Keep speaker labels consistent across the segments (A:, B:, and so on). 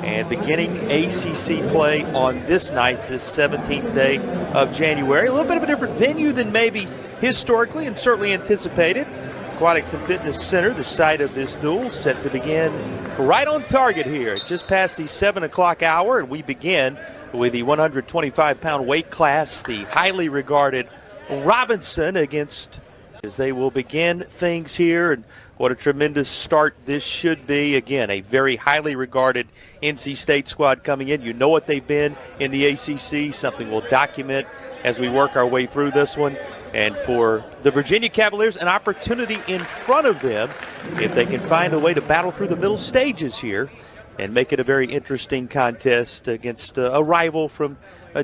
A: and beginning ACC play on this night, this 17th day of January. A little bit of a different venue than maybe historically and certainly anticipated. Aquatics and Fitness Center, the site of this duel, set to begin right on target here, just past the 7 o'clock hour, and we begin with the 125-pound weight class, the highly regarded Robinson against, as they will begin things here. And what a tremendous start this should be. Again, a very highly regarded NC State squad coming in. You know what they've been in the ACC, something we'll document as we work our way through this one. And for the Virginia Cavaliers, an opportunity in front of them if they can find a way to battle through the middle stages here and make it a very interesting contest against a rival from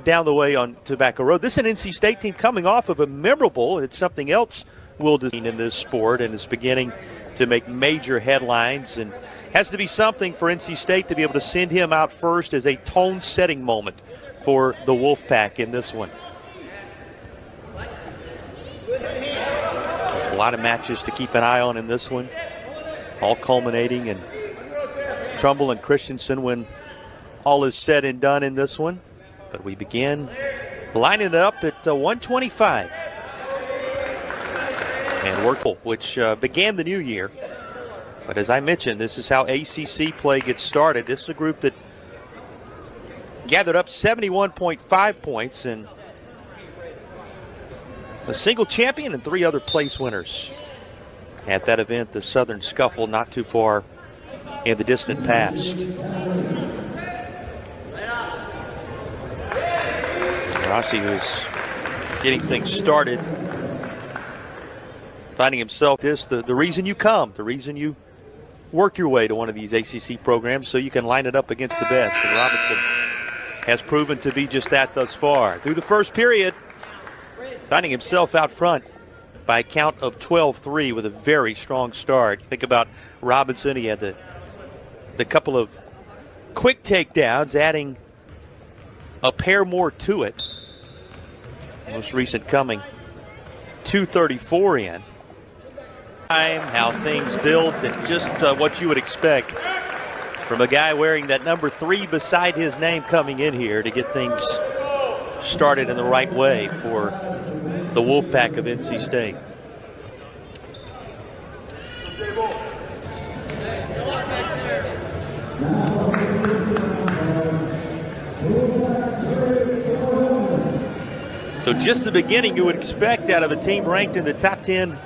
A: down the way on Tobacco Road. This is an NC State team coming off of a memorable, and it's something else we'll see in this sport, and it's beginning to make major headlines, and has to be something for NC State to be able to send him out first as a tone-setting moment for the Wolfpack in this one. There's a lot of matches to keep an eye on in this one, all culminating in Trumbull and Christensen when all is said and done in this one. But we begin lining it up at 125. And work, which began the new year. But as I mentioned, this is how ACC play gets started. This is a group that gathered up 71.5 points and a single champion and 3 other place winners at that event, the Southern Scuffle, not too far in the distant past. Rossi, who's getting things started, finding himself the reason you come, the reason you work your way to one of these ACC programs, so you can line it up against the best. And Robinson has proven to be just that thus far. Through the first period, finding himself out front by a count of 12-3 with a very strong start. Think about Robinson. He had the couple of quick takedowns, adding a pair more to it. The most recent coming 2:34 in. How things built, and just what you would expect from a guy wearing that number 3 beside his name coming in here to get things started in the right way for the Wolfpack of NC State. So just the beginning you would expect out of a team ranked in the top 10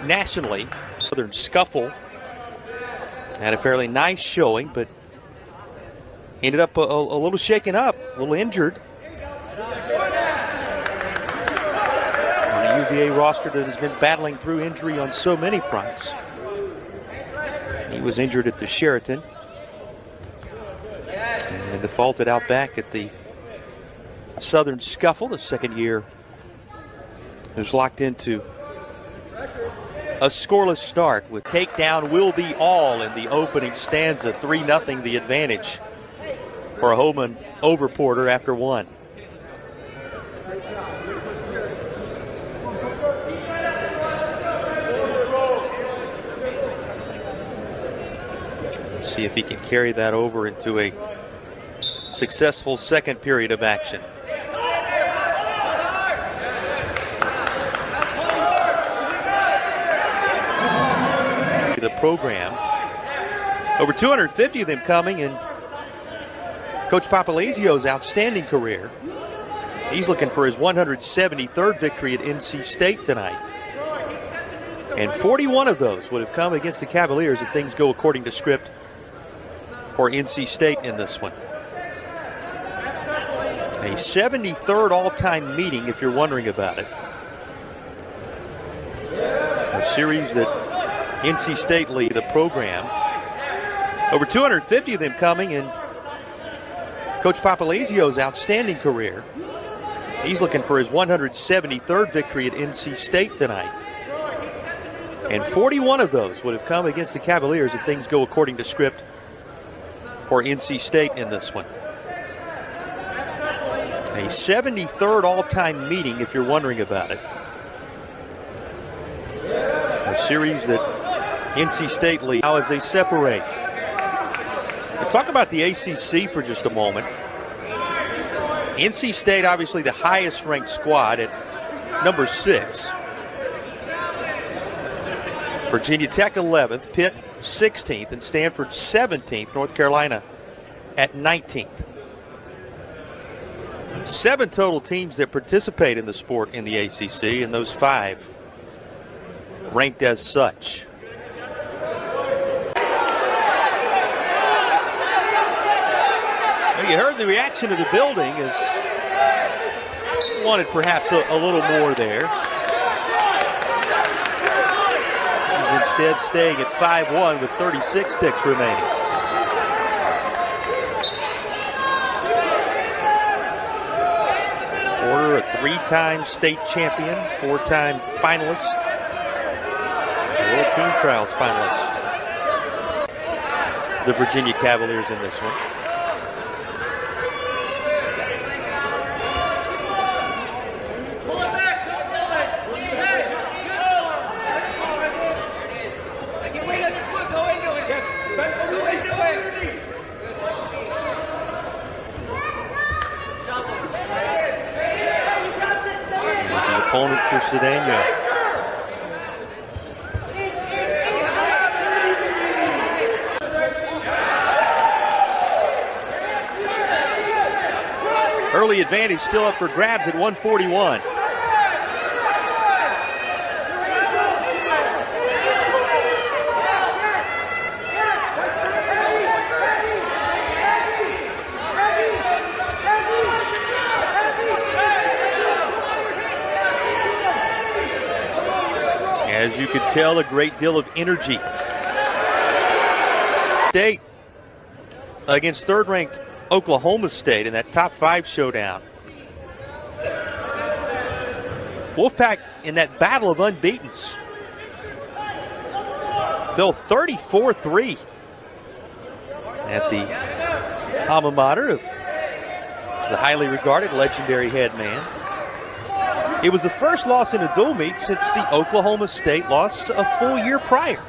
A: nationally. Southern Scuffle had a fairly nice showing, but ended up a little shaken up, a little injured. On a UVA roster that has been battling through injury on so many fronts. He was injured at the Sheraton and defaulted out back at the Southern Scuffle, the second year. It was locked into a scoreless start with takedown will be all in the opening stanza. 3-0 the advantage for Homan over Porter after 1. Let's see if he can carry that over into a successful second period of action. The program, over 250 of them coming in Coach Papalezio's outstanding career. He's looking for his 173rd victory at NC State tonight, and 41 of those would have come against the Cavaliers if things go according to script for NC State in this one. A 73rd all-time meeting, if you're wondering about it. A series that NC State lead the program. Over 250 of them coming in Coach Papalezio's outstanding career. He's looking for his 173rd victory at NC State tonight. And 41 of those would have come against the Cavaliers if things go according to script for NC State in this one. A 73rd all-time meeting, if you're wondering about it. A series that NC State lead now as they separate. Talk about the ACC for just a moment. NC State, obviously the highest ranked squad at number 6. Virginia Tech 11th, Pitt 16th, and Stanford 17th, North Carolina at 19th. 7 total teams that participate in the sport in the ACC, and those 5 ranked as such. You heard the reaction of the building as wanted perhaps a little more there. He's instead staying at 5-1 with 36 ticks remaining. Porter, a 3-time state champion, 4-time finalist, World Team Trials finalist. The Virginia Cavaliers in this one. Opponent for Cedeno. Early advantage still up for grabs at 141. As you could tell, a great deal of energy. State against third-ranked Oklahoma State in that top 5 showdown. Wolfpack in that battle of unbeatens fell 34-3 at the alma mater of the highly regarded legendary head man. It was the first loss in a dual meet since the Oklahoma State loss a full year prior.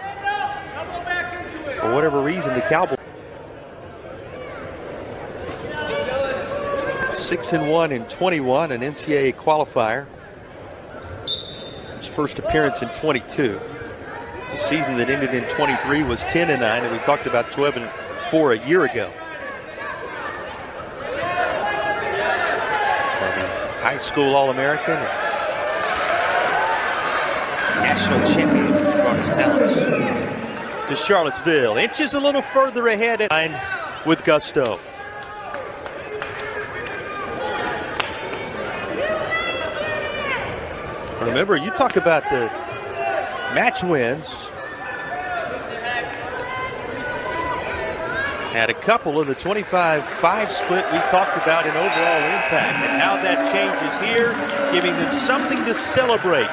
A: For whatever reason, the Cowboys 6-1 in 21, an NCAA qualifier. His first appearance in 22. The season that ended in 23 was 10-9, and we talked about 12-4 a year ago. High school All-American, national champion, who's brought his talents to Charlottesville. Inches a little further ahead at 9 with gusto. Remember, you talk about the match wins. Had a couple of the 25-5 split we talked about in overall impact, and now that changes here, giving them something to celebrate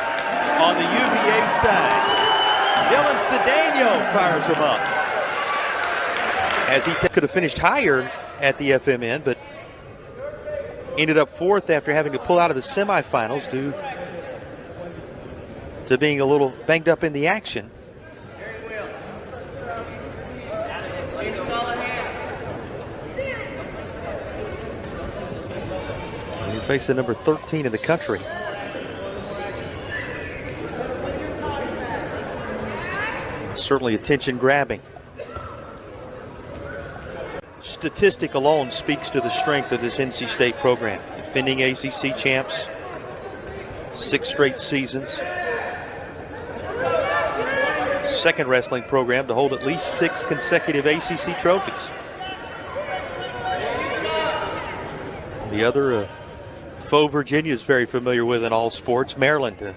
A: on the UVA side. Dylan Cedeno fires him up, as he could have finished higher at the FMN, but ended up 4th after having to pull out of the semifinals due to being a little banged up in the action. Facing number 13 in the country. Certainly attention grabbing. Statistic alone speaks to the strength of this NC State program. Defending ACC champs, 6 straight seasons. Second wrestling program to hold at least 6 consecutive ACC trophies. The other foe Virginia is very familiar with in all sports. Maryland, a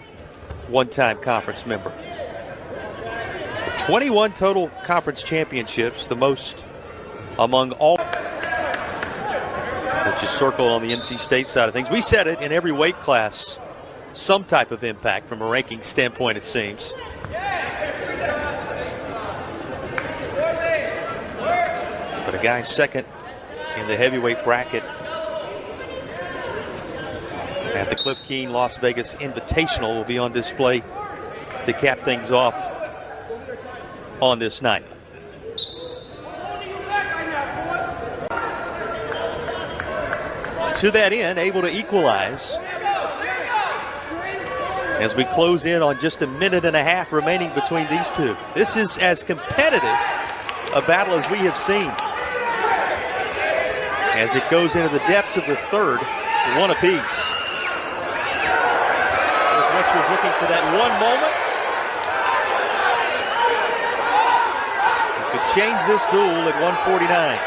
A: one-time conference member. 21 total conference championships, the most among all, which is circled on the NC State side of things. We said it, in every weight class, some type of impact from a ranking standpoint, it seems. But a guy second in the heavyweight bracket at the Cliff Keen Las Vegas Invitational will be on display to cap things off on this night. to that end, able to equalize as we close in on just a minute and a half remaining between these two. This is as competitive a battle as we have seen, as it goes into the depths of the third, one apiece. Northwestern's looking for that one moment. It could change this duel at 149.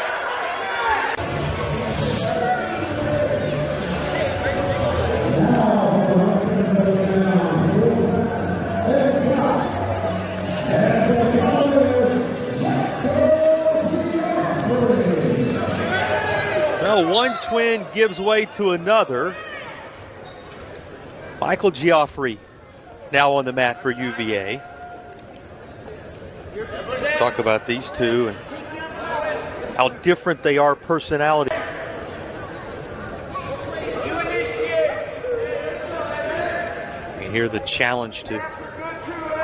A: One twin gives way to another. Michael Geoffrey now on the mat for UVA. Talk about these two and how different they are personality. You hear the challenge to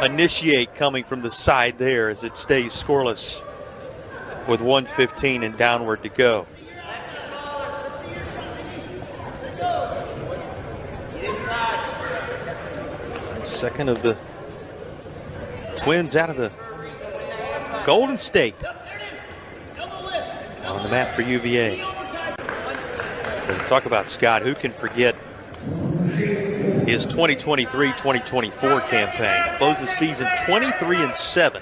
A: initiate coming from the side there as it stays scoreless with 1:15 and downward to go. Second of the twins out of the Golden State on the mat for UVA. Talk about Scott. Who can forget his 2023-2024 campaign? Closed the season 23-7.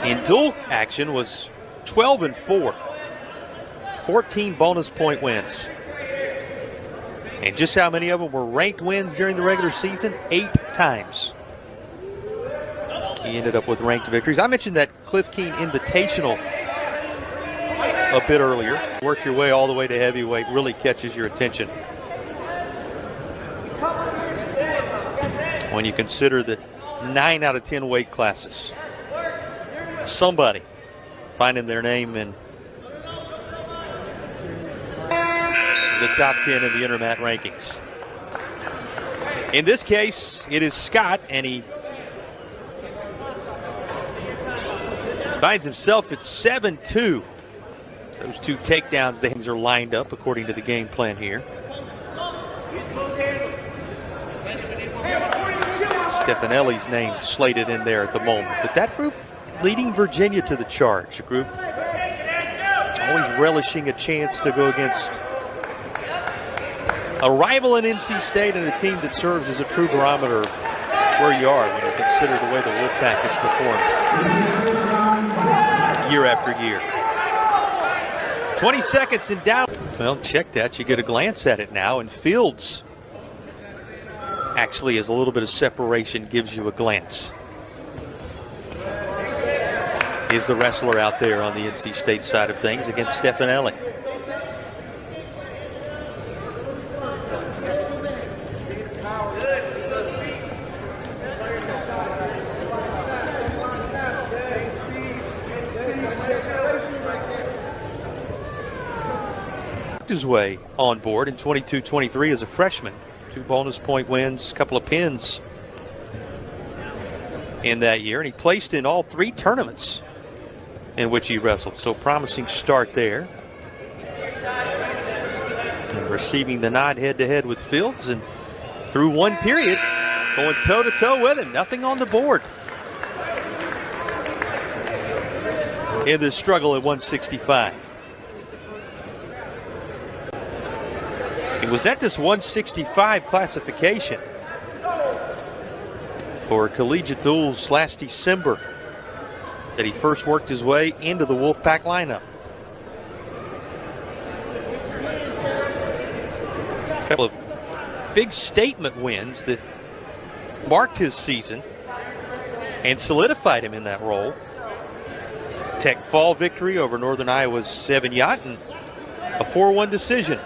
A: In dual action was 12-4. 14 bonus point wins. And just how many of them were ranked wins during the regular season? 8 times. He ended up with ranked victories. I mentioned that Cliff Keen Invitational a bit earlier. Work your way all the way to heavyweight really catches your attention. When you consider that 9 out of 10 weight classes, somebody finding their name in the top 10 in the Intermat rankings. In this case, it is Scott, and he finds himself at 7-2. Those 2 takedowns, things are lined up according to the game plan here. Stefanelli's name slated in there at the moment, but that group leading Virginia to the charge. A group always relishing a chance to go against a rival in NC State and a team that serves as a true barometer of where you are when you consider the way the Wolfpack has performed year after year. 20 seconds and down. Well, check that. You get a glance at it now, and Fields actually has a little bit of separation, gives you a glance. Is the wrestler out there on the NC State side of things against Stefanelli. His way on board in 22-23 as a freshman. 2 bonus point wins, a couple of pins in that year, and he placed in all 3 tournaments in which he wrestled. So promising start there. And receiving the nod head-to-head with Fields, and through one period, going toe-to-toe with him. Nothing on the board in this struggle at 165. It was at this 165 classification for collegiate duels last December that he first worked his way into the Wolfpack lineup. A couple of big statement wins that marked his season and solidified him in that role. Tech fall victory over Northern Iowa's Evan Yacht and a 4-1 decision